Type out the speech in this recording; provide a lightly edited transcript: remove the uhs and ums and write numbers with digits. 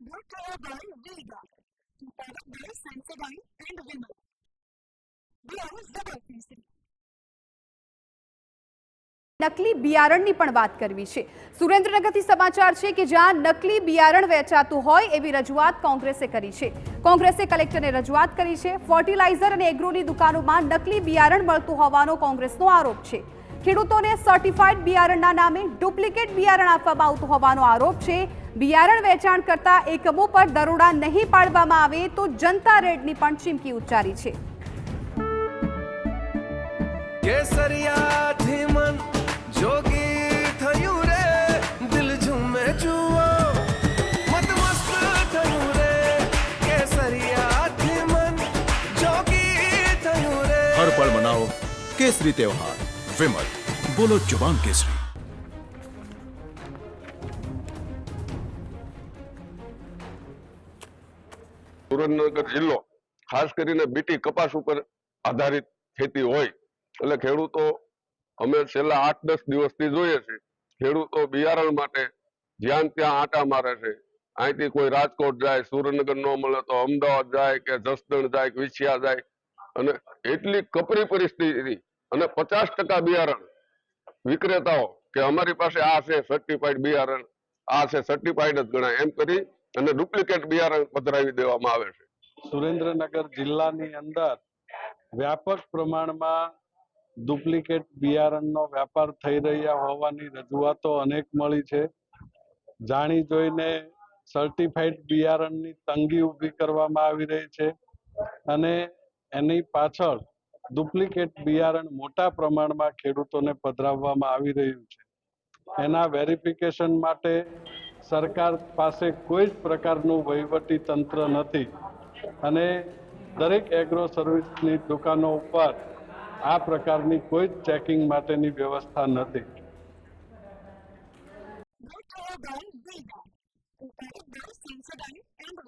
brought to you by Vega, powered by Sensodyne and Vimal. We are Double 360. નકલી બિયારણની પણ વાત કરવી છે। સુરેન્દ્રનગરથી સમાચાર છે કે જ્યાં નકલી બિયારણ વેચાતું હોય એવી રજૂઆત કોંગ્રેસે કરી છે। કોંગ્રેસે કલેક્ટરને રજૂઆત કરી છે। ફર્ટિલાઇઝર અને એગ્રોની દુકાનોમાં નકલી બિયારણ મળતું હોવાનો કોંગ્રેસનો આરોપ છે। ખેડૂતોને સર્ટિફાઈડ બિયારણના નામે ડુપ્લિકેટ બિયારણ આપવામાં આવતું હોવાનો આરોપ છે। બિયારણ વેચાણ કરતા એકમો પર દરોડા નહીં પાડવામાં આવે તો જનતા રેડની પણ ચીમકી ઉચ્ચારી છે। जोगी थयू रे दिल झूमे जुओ मत मस्त थयू रे केसरिया थी मन जोगी थयू रे। हर पल मनाओ केसरी त्योहार। विमल, बोलो जुबान केसरी। સુરેન્દ્રનગર જિલ્લો ખાસ કરીને બીટી કપાસ ઉપર આધારિત ખેતી હોય એટલે ખેડૂતો અમે છેલ્લા 8-10 દિવસથી જોઈએ છે ખેડૂતો બિયારણ માટે જ્યાં ત્યાં આટા મારે છે। અહીંથી કોઈ રાજકોટ જાય, સુરેન્દ્રનગર ન મળે તો અમદાવાદ જાય કે જસદણ જાય કે વિછિયા જાય અને એટલી કપરી પરિસ્થિતિ અને 50% બિયારણ વિક્રેતાઓ કે અમારી પાસે આ છે સર્ટિફાઈડ બિયારણ, આ છે સર્ટિફાઈડ જ ગણાય એમ કરી અને ડુપ્લિકેટ બિયારણ પધરાવી દેવામાં આવે છે। સુરેન્દ્રનગર જિલ્લાની અંદર વ્યાપક પ્રમાણમાં ડુપ્લિકેટ બિયારણનો વેપાર થઈ રહ્યા હોવાની રજૂઆતો અનેક મળી છે। જાણી જોઈને સર્ટિફાઈડ બિયારણની તંગી ઊભી કરવામાં આવી રહી છે અને એની પાછળ ડુપ્લિકેટ બિયારણ મોટા પ્રમાણમાં ખેડૂતોને પધરાવવામાં આવી રહ્યું છે। એના વેરિફિકેશન માટે સરકાર પાસે કોઈ જ પ્રકારનું વહીવટી તંત્ર નથી અને દરેક એગ્રો સર્વિસની દુકાનો ઉપર આ પ્રકારની કોઈ જ ચેકિંગ માટેની વ્યવસ્થા નથી। Brought to you by Vega, powered by Sensodyne and